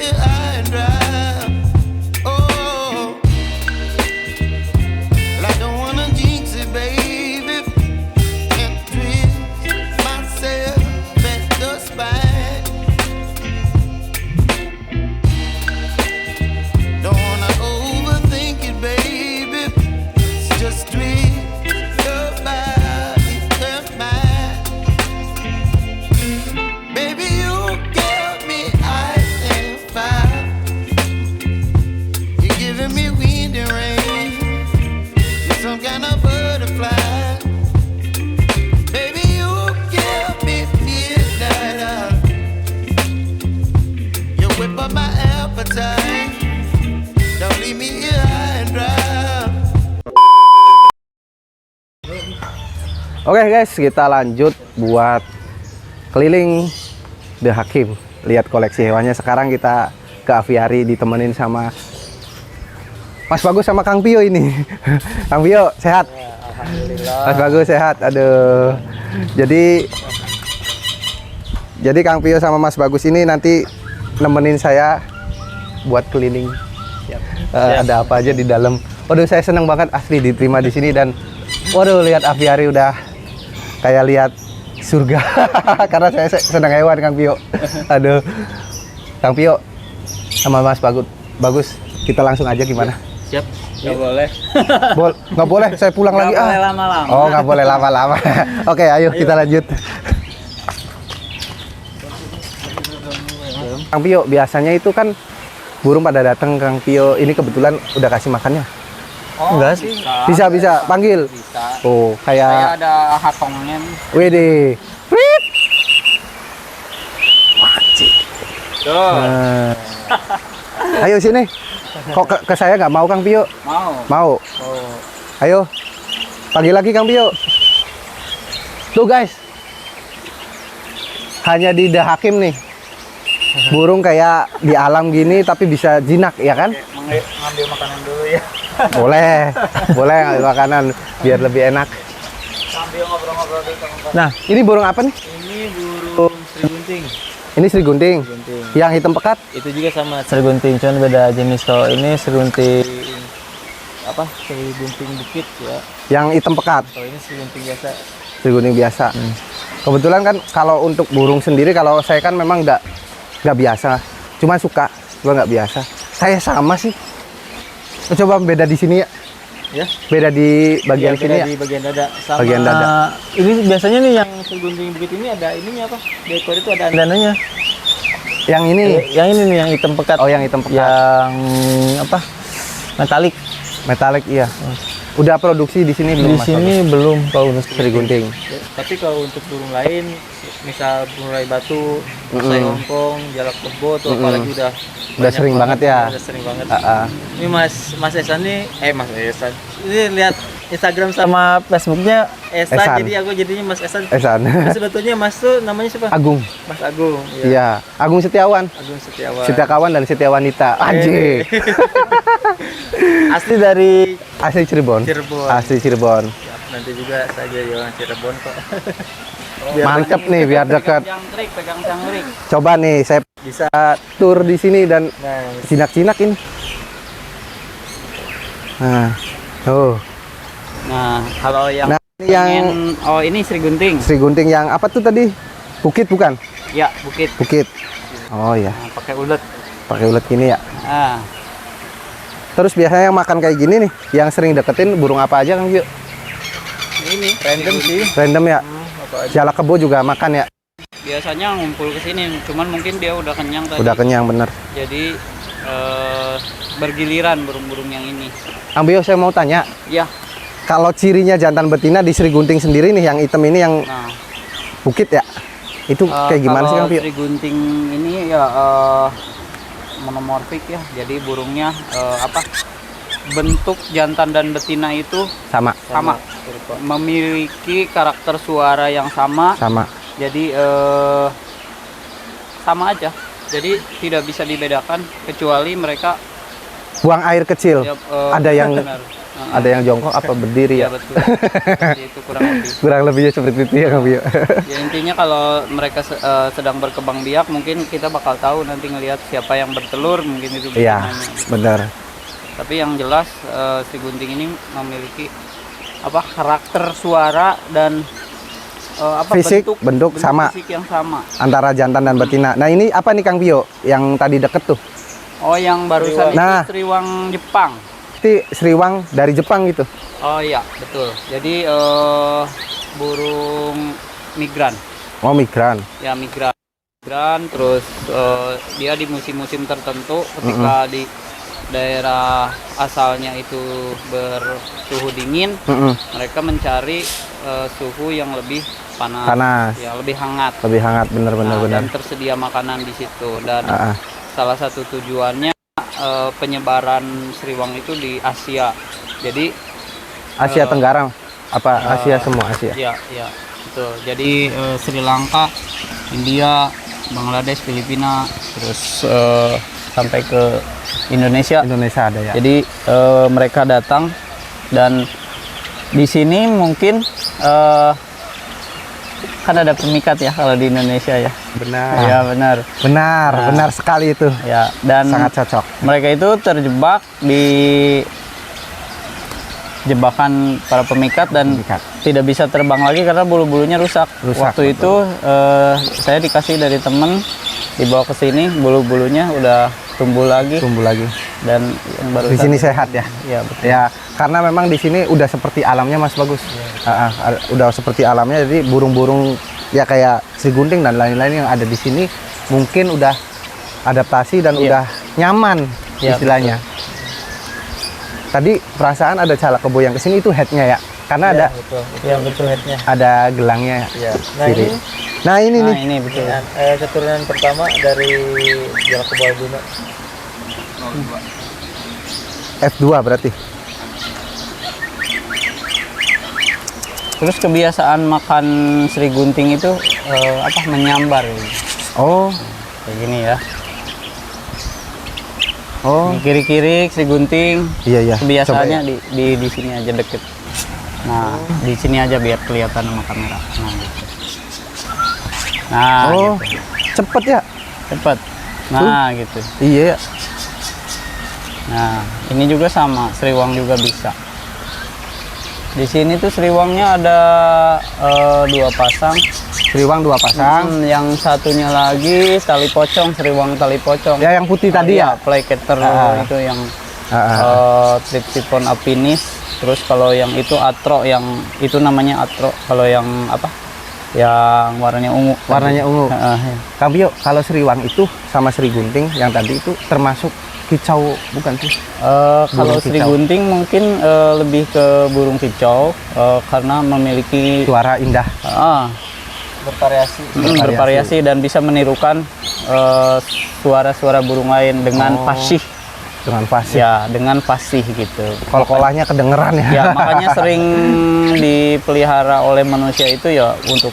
here high and dry. Oh, well, I don't wanna jinx it, baby, and twist myself at the spine. Don't wanna overthink it, baby. It's just twist your body and mine. Baby, you give me ice and fire. You're giving me wind and rain. You're some kind of butterfly. Baby, you give me midnight. You whip up my appetite. Don't leave me here high and dry. Oke guys, kita lanjut buat keliling The Hakim, lihat koleksi hewannya. Sekarang kita ke aviari ditemenin sama Mas Bagus sama Kang Pio ini. Kang Pio sehat? Ya, alhamdulillah. Mas Bagus sehat. Aduh. Jadi Kang Pio sama Mas Bagus ini nanti nemenin saya buat keliling. Ada apa aja di dalam. Waduh, saya seneng banget asli diterima di sini, dan waduh, lihat aviari udah kayak lihat surga. Karena saya senang hewan, Kang Pio. Aduh, Kang Pio sama Mas Bagus, kita langsung aja gimana? Siap. Nggak boleh. Nggak boleh, saya pulang lagi. Nggak boleh lama-lama. Oh, nggak boleh lama-lama. Oke, ayo kita lanjut. Kang Pio, biasanya itu kan burung pada datang, Kang Pio. Ini kebetulan udah kasih makannya. Oh, Enggak sih? Bisa panggil. Bisa. Oh, Saya kayak ada hatongnya. WD. Writ. Tuh. Nah. Ayo sini. Kok ke saya nggak mau, Kang Pio? Mau. Mau. Oh. Ayo. Panggil lagi, Kang Pio. Tuh guys. Hanya di The Hakim nih. Burung kayak di alam gini tapi bisa jinak, ya kan? Ngambil makanan dulu ya. Boleh ngambil makanan biar lebih enak. Sambil ngobrol-ngobrol dulu teman-teman. Nah, ini burung apa nih? Ini burung Sri Gunting. Ini Sri Gunting. Gunting. Yang hitam pekat. Itu juga sama Sri Gunting, cuman beda jenis. Kalau ini Sri Gunting apa? Sri Gunting bukit ya. Yang hitam pekat. Kalau ini Sri Gunting biasa. Sri Gunting biasa. Kebetulan kan kalau untuk burung sendiri, kalau saya kan memang nggak biasa. Cuma suka, nggak biasa. Saya sama sih. Coba beda di sini ya. Ya. Beda di bagian Iya, sini beda ya. di bagian dada. Sama Bagian dada. Ini biasanya nih yang Sri Gunting bukit ini ada ininya apa? Di ekor itu ada antenanya. Yang ini. Yang ini nih yang hitam pekat. Oh, yang hitam pekat. Yang apa? Metalik. Metalik, iya. Udah produksi di sini belum? Di Mas sini Bagus? belum kalau untuk Sri Gunting. Tapi kalau untuk burung lain, misal burung rai batu, sai hongkong, jalak kebo tuh apalagi udah sering banget ya. Udah sering banget. Ini Ini Mas Esan nih, Mas Esan. Ini lihat Instagram sama Facebooknya Esan, Esan. jadi aku jadinya Mas Esan. Esan. Sebetulnya Mas tuh namanya siapa? Agung. Mas Agung. Iya. Agung Setiawan. Agung Setiawan. Setiakawan dan Setiawanita. Anjir. Asli dari Asli Cirebon. Cirebon. Asli Cirebon. Siap, nanti juga saya jadi orang Cirebon kok. Mantep nih, biar dekat. Pegang cangkrik. Coba nih, saya Bisa. tur di sini dan Nah, jinak-jinak ini. Nah, tuh. Nah, kalau yang Nah, ini yang oh ini Sri Gunting. Sri Gunting yang apa tuh tadi? Bukit bukan? Ya, bukit. Bukit. Oh iya, Nah, pakai ulet. pakai ulet gini ya. Ah, Terus biasanya yang makan kayak gini nih, yang sering deketin burung apa aja, Kang Pio? ini random sih. Random ya. Apa aja. Jalak kebo juga makan ya. Biasanya ngumpul ke sini, cuman mungkin dia udah kenyang tadi. Udah kenyang bener. Jadi bergiliran burung-burung yang ini. Kang Pio, saya mau tanya, Ya. kalau cirinya jantan betina di Sri Gunting sendiri nih, yang hitam ini yang Nah, bukit ya, itu kayak gimana sih, Kang Pio? Sri Gunting ini ya monomorfik ya. Jadi burungnya apa? Bentuk jantan dan betina itu Sama. memiliki karakter suara yang sama. Jadi sama aja. Jadi tidak bisa dibedakan kecuali mereka Buang air kecil. ya, Ada yang benar. Ada yang jongkok apa berdiri Iya ya? betul. Seperti itu kurang lebih. Kurang lebihnya seperti itu ya Kang Pio. Ya intinya kalau mereka sedang berkembang biak, mungkin kita bakal tahu nanti ngelihat siapa yang bertelur, mungkin itu Iya, betinanya. benar. Tapi yang jelas si gunting ini memiliki apa karakter suara dan apa Fisik, bentuk sama. fisik yang sama. Antara jantan dan betina. Nah, ini apa nih Kang Pio? Yang tadi deket tuh. Oh, yang barusan Nah. itu Sriwang Jepang. Itu Sriwang dari Jepang gitu. Oh iya, betul. Jadi burung migran. Oh, migran. Ya, migran. Migran terus dia di musim-musim tertentu ketika di daerah asalnya itu bersuhu dingin, mereka mencari suhu yang lebih panas. Ya, lebih hangat. Lebih hangat, benar-benar Nah, benar. dan tersedia makanan di situ, dan salah satu tujuannya penyebaran Sriwang itu di Asia. Jadi Asia Tenggara apa Asia semua Asia? ya betul. Jadi Sri Lanka, India, Bangladesh, Filipina, terus sampai ke Indonesia. Indonesia ada ya. Jadi mereka datang, dan di sini mungkin kan ada pemikat ya kalau di Indonesia ya. Benar. Ya benar. Benar, benar sekali itu. Ya, dan Sangat cocok. mereka itu terjebak di jebakan para pemikat dan Pemikat. tidak bisa terbang lagi karena bulu-bulunya rusak. Waktu betul. itu saya dikasih dari temen, dibawa ke sini, bulu-bulunya udah tumbuh lagi, dan yang baru Di sini sehat ya. ya betul. Ya, karena memang di sini udah seperti alamnya Mas Bagus. Udah seperti alamnya, jadi burung-burung ya kayak si gunting dan lain-lain yang ada di sini mungkin udah adaptasi dan udah nyaman istilahnya. Tadi perasaan ada calak kebo yang kesini itu headnya ya, karena ada betul headnya. ada gelangnya. Ya. Kiri. Nah ini nih. Ini betul. Keturunan pertama dari jalak kebo albino. F2 berarti. Terus kebiasaan makan Sri Gunting itu menyambar gitu. Oh, Kayak gini ya. oh, Di kiri-kiri Sri Gunting. iya. Kebiasaannya Coba ya. di sini aja deket. Nah, di sini aja biar kelihatan sama kamera. Nah, gitu. Nah, Oh, gitu. cepet ya. Cepet. Nah, gitu. Iya. Nah, ini juga sama, Sriwang juga bisa. Di sini tuh Sriwangnya ada 2 pasang. Sriwang 2 pasang. Yang satunya lagi tali pocong, Sriwang tali pocong. Ya yang putih tadi ya. Flycatter itu yang Triptyphon apinis. Terus kalau yang itu atro, yang itu namanya atro. Kalau yang apa? Yang warnanya ungu. Warnanya ungu. Ya. Kang Pio, kalau Sriwang itu sama Sri Gunting yang tadi itu termasuk kicau bukan sih? Kalau Burung Sri kicau. Gunting mungkin lebih ke burung kicau karena memiliki Suara indah. bervariasi dan bisa menirukan suara-suara burung lain dengan fasih. Dengan fasih. Ya, dengan fasih gitu. Kol-kolahnya kedengeran ya. Ya, makanya sering dipelihara oleh manusia itu ya untuk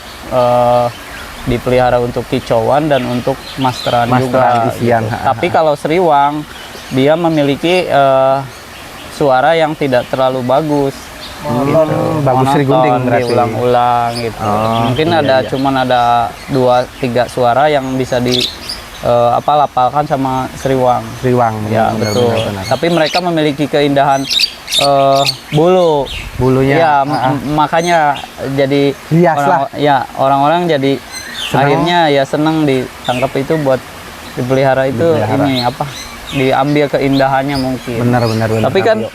dipelihara untuk kicauan dan untuk masteran juga. isian. Gitu. Tapi kalau Sriwang dia memiliki suara yang tidak terlalu bagus. Bagus Sri Gunting Monoton, berarti. diulang-ulang gitu. Mungkin cuman ada 2-3 suara yang bisa lapalkan sama Sriwang. Sriwang. Ya, benar, betul. benar. Tapi mereka memiliki keindahan bulunya. Ya, makanya jadi Hias lah. orang-orang jadi akhirnya ya senang ditangkap itu buat dipelihara itu ini diambil keindahannya mungkin. Benar. Tapi kan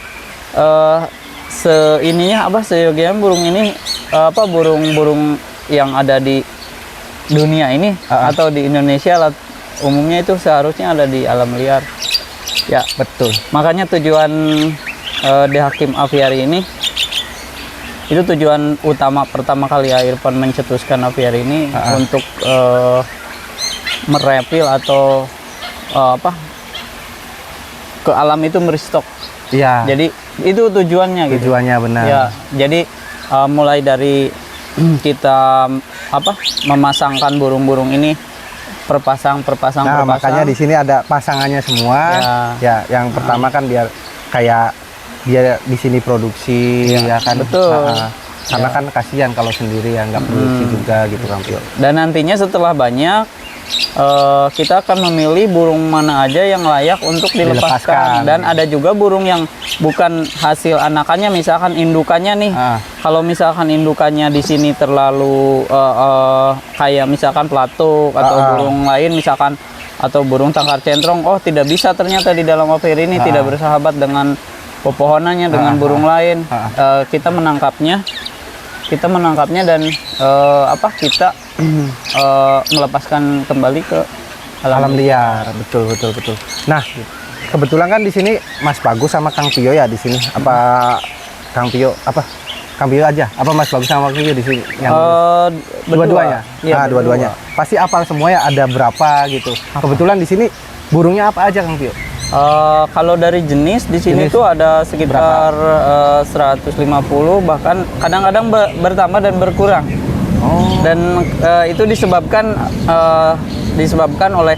seyogianya burung ini burung-burung yang ada di dunia ini atau di Indonesia lah, umumnya itu seharusnya ada di alam liar. Ya, Betul. makanya tujuan The Hakim Aviary ini itu tujuan utama pertama kali Irfan mencetuskan aviary ini untuk merepil atau ke alam itu meristok. Iya. Jadi itu tujuannya gitu. Tujuannya benar. Ya, jadi mulai dari kita memasangkan burung-burung ini perpasang. Nah, makanya di sini ada pasangannya semua. Ya, yang pertama kan biar kayak dia di sini produksi ya kan. betul. Karena kan kasihan kalau sendiri ya nggak produksi juga gitu Kang Pio. Dan nantinya setelah banyak kita akan memilih burung mana aja yang layak untuk dilepaskan. Dan ada juga burung yang bukan hasil anakannya, misalkan indukannya nih. Kalau misalkan indukannya di sini terlalu kayak misalkan pelatuk atau burung lain misalkan, atau burung tangkar centrong, oh tidak bisa ternyata di dalam aviary ini tidak bersahabat dengan pepohonannya, dengan burung lain. Kita menangkapnya dan kita melepaskan kembali ke alam liar. Betul. Nah, kebetulan kan di sini Mas Bagus sama Kang Pio ya di sini. Apa Kang Pio Kang Pio aja? Apa Mas Bagus sama Kang Pio di sini? Dua-duanya. Iya, dua-duanya. Pasti apal semua ya, ada berapa gitu. Kebetulan di sini burungnya apa aja Kang Pio? Kalau dari jenis di sini tuh ada sekitar 150, bahkan kadang-kadang bertambah dan berkurang. Dan itu disebabkan oleh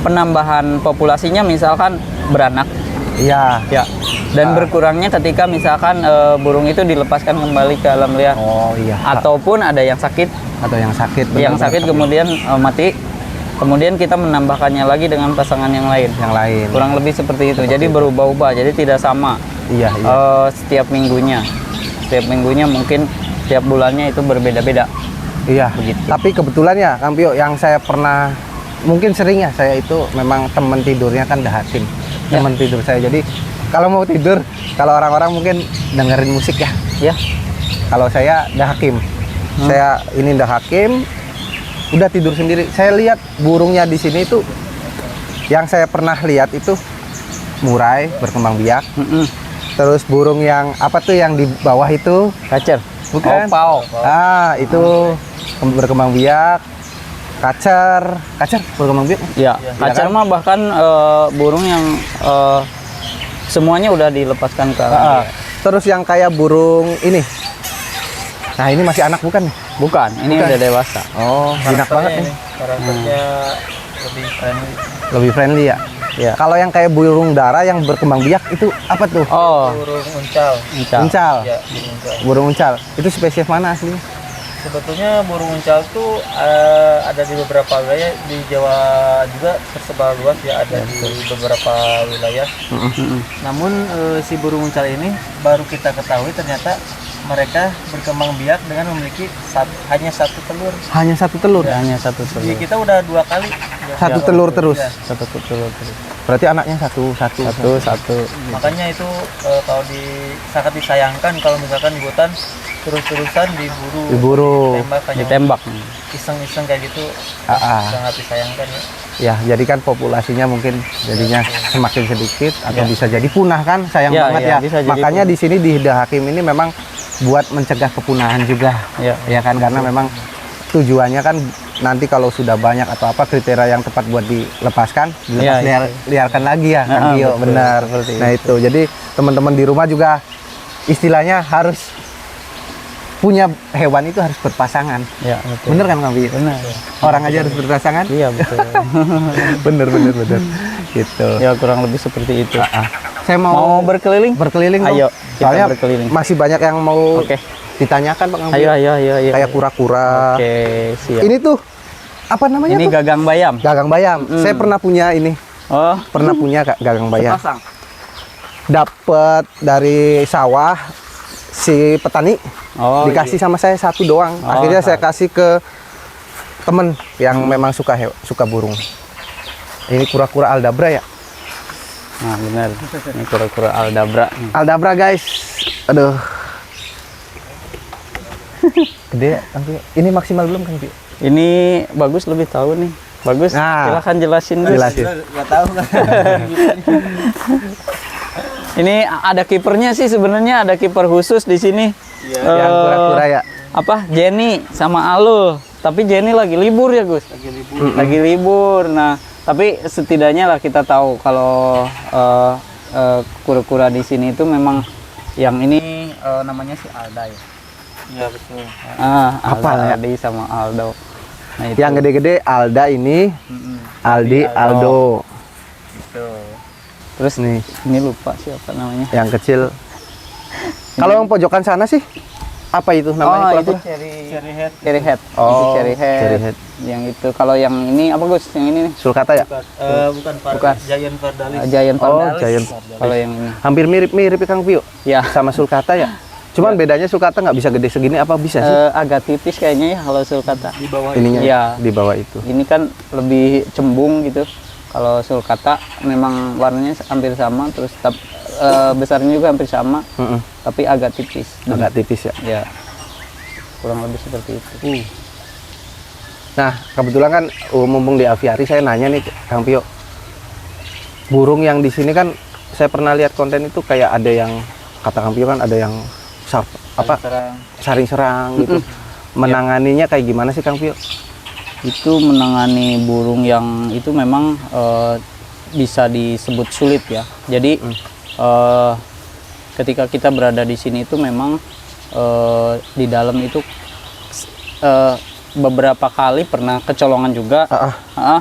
penambahan populasinya, misalkan beranak. Iya. Ya. Dan berkurangnya ketika misalkan burung itu dilepaskan kembali ke alam liar. Oh iya. Ataupun ada yang sakit. Yang sakit kemudian mati. Kemudian kita menambahkannya lagi dengan pasangan yang lain. Kurang lebih seperti itu. Jadi berubah-ubah. Jadi tidak sama. Iya. Setiap minggunya mungkin setiap bulannya itu berbeda-beda. Iya. Begitu. Tapi kebetulan ya Kang Pio, yang saya pernah mungkin sering ya, saya itu memang teman tidurnya kan Dahakim. Teman tidur saya. Jadi kalau mau tidur, kalau orang-orang mungkin dengerin musik ya. Ya. Kalau saya Dahakim. Saya ini Dahakim. Udah tidur sendiri. Saya lihat burungnya di sini itu, yang saya pernah lihat itu murai berkembang biak. Terus burung yang apa tuh yang di bawah itu? Kacer. Bukan? Pau. Itu berkembang biak. Kacer berkembang biak. Ya, kacer mah bahkan burung yang semuanya udah dilepaskan ke alam. Terus yang kayak burung ini. Nah, ini masih anak bukan nih? Bukan, ini udah dewasa. Oh, jinak banget nih. Karakternya Lebih friendly ya? Ya. Kalau yang kayak burung dara yang berkembang biak itu apa tuh? Oh, burung uncal. Uncal. Ya, burung uncal. Burung uncal. Itu spesies mana aslinya? Sebetulnya burung uncal tuh ada di beberapa wilayah, di Jawa juga tersebar luas ya, ada di beberapa wilayah. Namun si burung uncal ini baru kita ketahui ternyata mereka berkembang biak dengan memiliki hanya satu telur. Hanya satu telur? Ya, hanya satu telur. Jadi kita udah 2 kali. Satu telur terus? Ya. Satu telur terus. Berarti anaknya satu. Makanya itu kalau sangat disayangkan kalau misalkan di hutan terus-terusan diburu. Ditembak. Iseng-iseng kayak gitu. Sangat disayangkan ya. Ya, jadi kan populasinya mungkin jadinya semakin sedikit atau bisa jadi punah kan, sayang banget ya. Makanya di sini di Dahakim ini memang buat mencegah kepunahan juga, ya kan, karena memang tujuannya kan nanti kalau sudah banyak atau apa kriteria yang tepat buat dilepaskan, liarkan lagi ya, kan Pio, benar. Nah itu, jadi teman-teman di rumah juga istilahnya harus punya hewan itu harus berpasangan. Ya, betul. Bener kan Kang Pio? Benar. Orang aja harus berpasangan? Iya, betul. bener. Gitu. Ya, kurang lebih seperti itu. Saya mau berkeliling dong. Ayo, kita soalnya berkeliling. masih banyak yang mau ditanyakan Pak Kang Pio. Ayo. Kayak kura-kura. Oke, siap. Ini tuh apa namanya Ini tuh? gagang bayam. Gagang bayam. Saya pernah punya ini. Oh, Pernah punya gagang bayam. sepasang. Dapat dari sawah si petani. Oh, Dikasih sama saya satu doang. Akhirnya saya kasih ke temen yang memang suka burung. Ini kura-kura aldabra ya. Nah, benar. Ini kura-kura aldabra. Aldabra guys. Aduh. Gede Kang Pio. Ini maksimal belum Kang Pio? Ini Bagus lebih tahu nih. Bagus, silakan jelasin. Nggak tahu kan. Ini ada kipernya sih sebenarnya, ada kiper khusus di sini. Yang kura-kura ya. Apa? Jenny sama Alul. Tapi Jenny lagi libur ya, Gus. Lagi libur. Nah, tapi setidaknya lah kita tahu kalau kura-kura di sini itu memang yang ini namanya si Alda ya. Iya betul. Apa ya? Aldi sama Aldo. Nah, itu. Yang gede-gede Alda ini, Aldi, Aldo. Betul. Terus nih, ini lupa siapa namanya. Yang kecil Kalau yang pojokan sana sih apa itu namanya? Oh, itu cherry head. cherry head. Oh, Itu cherry head. cherry head. Yang itu kalau yang ini apa Gus? Yang ini nih. Sulcata ya? Bukan Bukan. Giant Pardalis. Giant Oh, Pardalis. Giant. Kalau yang ini. Hampir mirip-mirip ya Kang Pio Ya. sama sulcata ya. Cuman bedanya sulcata nggak bisa gede segini apa bisa sih? Agak tipis kayaknya ya kalau sulcata. Di bawah Ininya Iya. di bawah itu. Ini kan lebih cembung gitu. Kalau sulcata memang warnanya hampir sama, terus besarnya juga hampir sama, Mm-mm. tapi agak tipis. Agak tipis ya. Ya, kurang lebih seperti itu. Nah, kebetulan kan mumpung di aviari saya nanya nih Kang Pio. Burung yang di sini kan saya pernah lihat konten itu kayak ada yang kata Kang Pio kan ada yang Serang. saring serang gitu. Menanganinya kayak gimana sih Kang Pio? Itu menangani burung yang itu memang bisa disebut sulit ya. Jadi ketika kita berada di sini itu memang di dalam itu beberapa kali pernah kecolongan juga.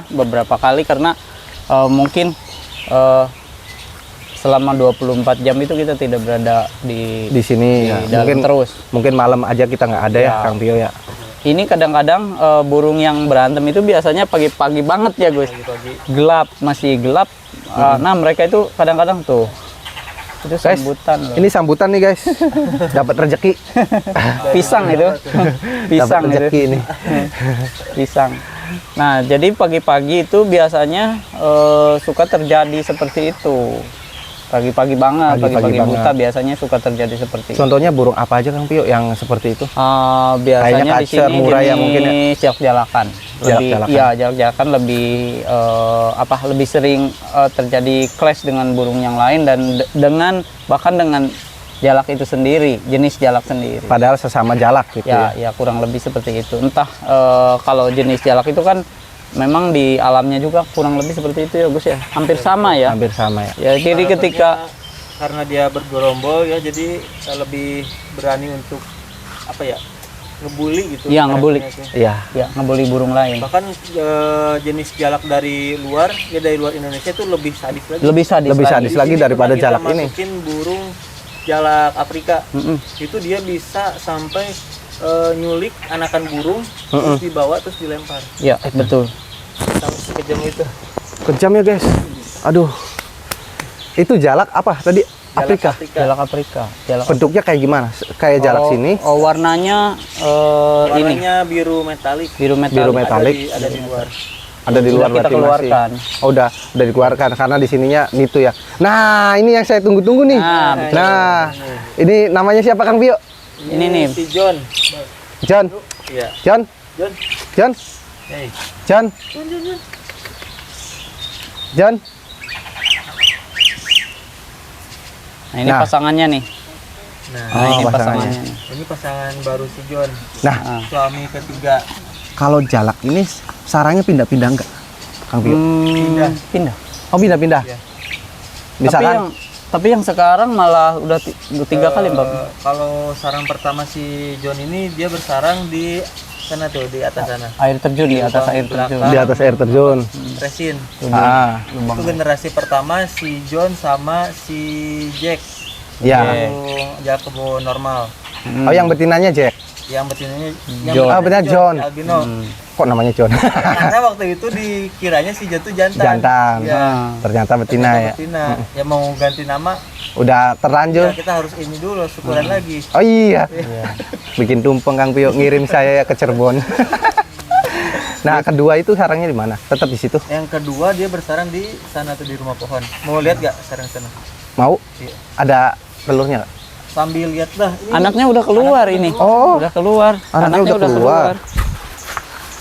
Beberapa kali karena mungkin selama 24 jam itu kita tidak berada di Sini ya. dalam Mungkin terus. mungkin malam aja kita nggak ada ya Ya. Kang Pio ya. Ini kadang-kadang burung yang berantem itu biasanya pagi-pagi banget ya Gus. Gelap, masih gelap. Nah mereka itu kadang-kadang tuh itu Guys, sambutan loh. ini sambutan nih guys. Dapat rezeki. Pisang itu. Pisang Dapat rezeki itu. ini. Pisang. Nah jadi pagi-pagi itu biasanya suka terjadi seperti itu. Pagi-pagi banget, Pagi-pagi pagi-pagi buta banget. biasanya suka terjadi seperti itu. Contohnya burung apa aja Kang Pio yang seperti itu? Biasanya Kayaknya di kacer, sini murai ya mungkin ya? jalak-jalakan. Jalak-jalakan. Iya, jalak-jalakan lebih lebih sering terjadi clash dengan burung yang lain dan bahkan dengan jalak itu sendiri, jenis jalak sendiri. Padahal sesama jalak gitu ya. Ya kurang lebih seperti itu. Entah kalau jenis jalak itu kan memang di alamnya juga kurang lebih seperti itu ya Gus ya. Hampir sama ya. Hampir sama ya. Ya jadi ketika karena dia bergerombol ya, jadi lebih berani untuk apa ya, ngebully gitu. Iya, ngebully. Iya. ya ngebully burung lain. Bahkan jenis jalak dari luar Indonesia itu lebih sadis lagi. Lebih sadis. Lebih lagi. sadis lagi Di sini daripada pernah kita jalak ini. masukin burung jalak Afrika. Itu dia bisa sampai nyulik anakan burung terus dibawa terus dilempar. Ya, betul. Sampai sekejam itu. Kejam ya guys. Aduh. Itu jalak apa tadi? Afrika. Jalak Afrika. Jalak Bentuknya kayak gimana? Kayak jalak sini. warnanya ini Warnanya biru metalik. biru metalik. Biru metalik. Ada di luar. Ada di luar Sudah kita berarti keluarkan. masih. Oh, udah dikeluarkan karena di sininya gitu ya. Nah, ini yang saya tunggu-tunggu nih. Nah, betul. Nah, ini namanya siapa Kang Pio? Ini nih. Si John. John. Iya. John. John. John. Hey. John. John. Nah, ini Nah. pasangannya nih. Nah, Nah, ini pasangannya. pasangannya nih. ini pasangan baru si John. Nah, Suami ketiga. kalau jalak ini sarangnya pindah-pindah enggak? Kang Pio. Pindah. Oh, pindah-pindah. Iya. Misalkan Tapi yang sekarang malah udah tiga kali, Bang. Kalau sarang pertama si John ini dia bersarang di sana tuh, di atas sana. Air terjun di atas air terjun. di atas air terjun. Resin. Ah, Itu generasi pertama si John sama si Jack. ya. Jack kebo normal. Oh, yang betinanya Jack. Yang betinanya John. Ah, benar John. Albino. Kok namanya John? Karena waktu itu dikiranya si John tuh jantan. Jantan. Iya. Ternyata betina ya. Betina. Ya mau ganti nama, Udah terlanjur. ya kita harus ini dulu syukuran lagi. Oh iya. Bikin tumpeng Kang Pio, ngirim saya ya ke Cirebon. Nah, kedua itu sarangnya di mana? Tetap di situ. Yang kedua dia bersarang di sana tuh, di rumah pohon. Mau lihat gak sarang sana? Mau? Iya. Ada telurnya nggak? Sambil lihat dah. Ini Anaknya udah keluar ini. Oh. Udah keluar. Anaknya udah keluar.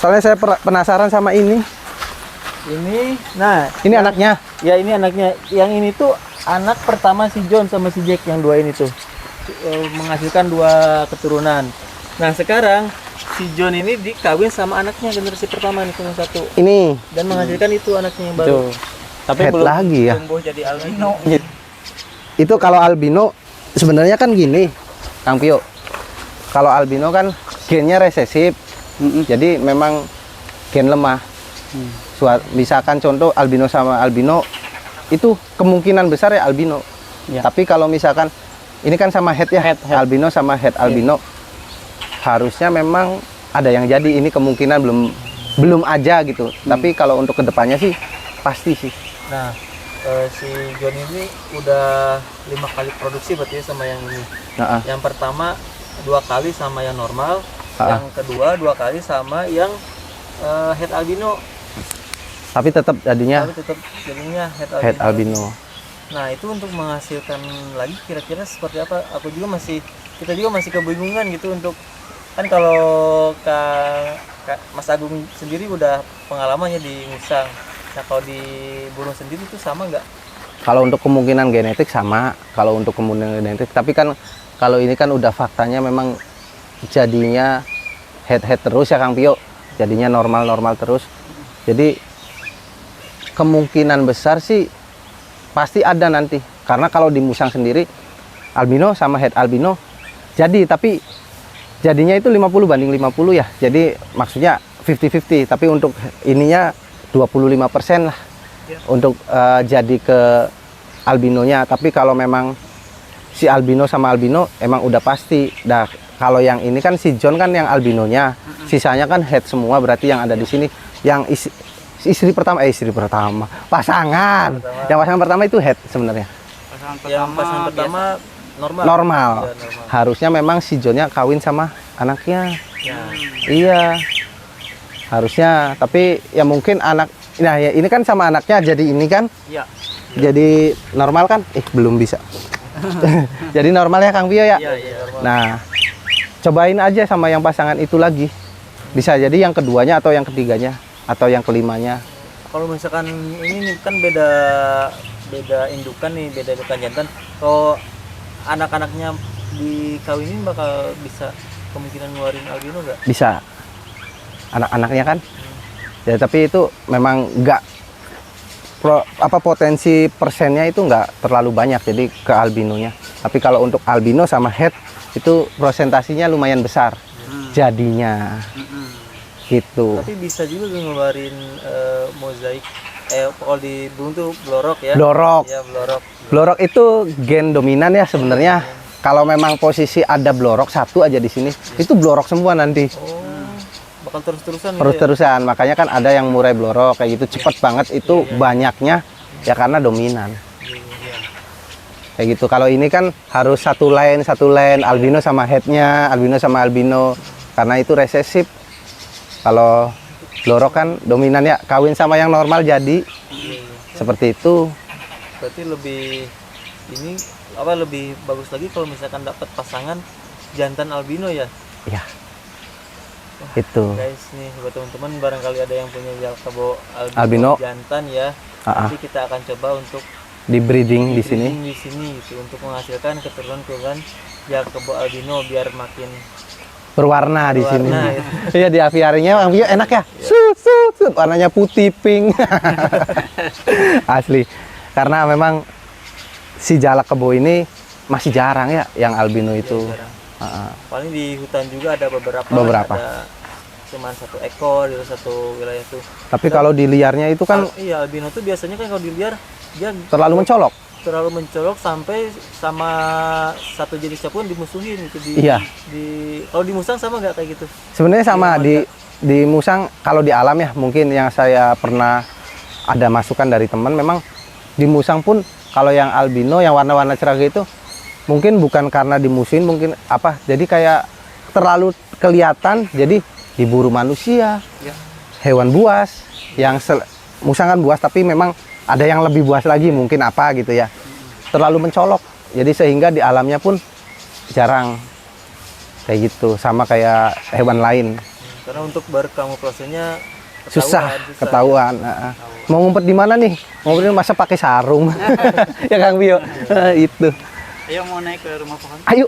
Soalnya saya penasaran sama ini. nah, Ini anaknya. ya ini anaknya. Yang ini tuh anak pertama si John sama si Jack, yang dua ini tuh menghasilkan dua keturunan. Nah sekarang si John ini dikawin sama anaknya generasi pertama nih, cuma satu, Ini dan menghasilkan itu anaknya yang baru. Tuh. Tapi head belum lagi ya. Tumbuh jadi albino. Itu kalau albino sebenarnya kan gini, Kang Pio. Kalau albino kan gennya resesif. Jadi memang gen lemah. Misalkan contoh albino sama albino itu kemungkinan besar ya albino. Ya. Tapi kalau misalkan ini kan sama head ya, Head. albino sama head albino. Harusnya memang ada yang jadi, ini kemungkinan belum aja gitu. Tapi kalau untuk kedepannya sih pasti sih. Nah, si John ini udah 5 kali produksi berarti ya sama yang ini. Yang pertama 2 kali sama yang normal, yang kedua 2 kali sama yang head albino. Tapi tetap jadinya head head albino. Nah, itu untuk menghasilkan lagi kira-kira seperti apa? Kita juga masih kebingungan gitu untuk, kan kalau Mas Agung sendiri udah pengalamannya di musang. Nah, kalau di burung sendiri itu sama nggak? Kalau untuk kemungkinan genetik sama, kalau untuk kemungkinan genetik. Tapi kan kalau ini kan udah faktanya memang jadinya head terus ya Kang Pio. Jadinya normal terus. Jadi kemungkinan besar sih pasti ada nanti. Karena kalau di musang sendiri albino sama head albino jadi, tapi jadinya itu 50/50 ya. Jadi maksudnya 50-50, tapi untuk ininya 25% lah untuk jadi ke albinonya. Tapi kalau memang si albino sama albino emang udah pasti. Nah, kalau yang ini kan si John kan yang albinonya, sisanya kan head semua, berarti yang ada di sini yang istri pertama, pasangan. Yang pasangan pertama itu head sebenarnya. Pasangan pertama Normal. Harusnya memang si Johnnya kawin sama anaknya. Iya. Harusnya, tapi ya mungkin nah ya ini kan sama anaknya jadi ini kan. Iya. Jadi normal kan? Belum bisa. Jadi normal ya Kang Pio ya? Iya, normal. Nah, cobain aja sama yang pasangan itu lagi. Bisa jadi yang keduanya atau yang ketiganya atau yang kelimanya. Kalau misalkan ini kan beda indukan nih, beda indukan jantan. Kalau anak-anaknya dikawinin bakal bisa kemungkinan ngeluarin albino nggak? Bisa. Anak-anaknya kan. Ya, tapi itu memang nggak potensi persennya itu nggak terlalu banyak jadi ke albinonya. Tapi kalau untuk albino sama head itu prosentasinya lumayan besar jadinya. Gitu. Tapi bisa juga ngeluarin mozaik. Kalau di burung tuh blorok ya. Blorok. Ya, blorok. Blorok itu gen dominan ya sebenarnya. Kalau memang posisi ada blorok satu aja di sini, itu blorok semua nanti. Bakal terus-terusan. Terus-terusan. Makanya kan ada yang murai blorok kayak gitu cepet banget itu banyaknya ya karena dominan. Kayak gitu. Kalau ini kan harus satu line albino sama headnya, albino sama albino karena itu resesif. Kalau blorok kan dominan ya, kawin sama yang normal jadi seperti itu. Berarti lebih bagus lagi kalau misalkan dapat pasangan jantan albino ya. Iya. Itu. Guys nih buat teman-teman barangkali ada yang punya Jalkebo albino jantan ya. Nanti kita akan coba untuk di breeding di sini gitu, untuk menghasilkan keturunan Jalkebo albino biar makin berwarna di sini. Iya, di aviarinya enak ya. Sut, warnanya putih pink. Asli. Karena memang si jalak kebo ini masih jarang ya yang albino itu. Paling di hutan juga ada beberapa. Ada cuman 1 ekor di satu wilayah tuh. Tapi kalau di liarnya itu kan iya, albino tuh biasanya kan kalau di liar dia terlalu mencolok sampai sama satu jenisnya pun dimusuhin gitu iya. Kalau di musang sama nggak kayak gitu? Sebenarnya sama di musang. Kalau di alam ya mungkin yang saya pernah ada masukan dari teman, memang di musang pun kalau yang albino yang warna-warna cerah itu mungkin bukan karena dimusuhin, mungkin apa, jadi kayak terlalu kelihatan jadi diburu manusia ya. Hewan buas yang musang kan buas tapi memang ada yang lebih buas lagi mungkin apa gitu ya, terlalu mencolok jadi sehingga di alamnya pun jarang kayak gitu, sama kayak hewan lain karena untuk berkamuflasenya susah ketahuan. Mau ngumpet di mana nih? Ngumpetnya masa pakai sarung. Ya Kang Bio. Itu. Ayo mau naik ke rumah pohon. Ayo.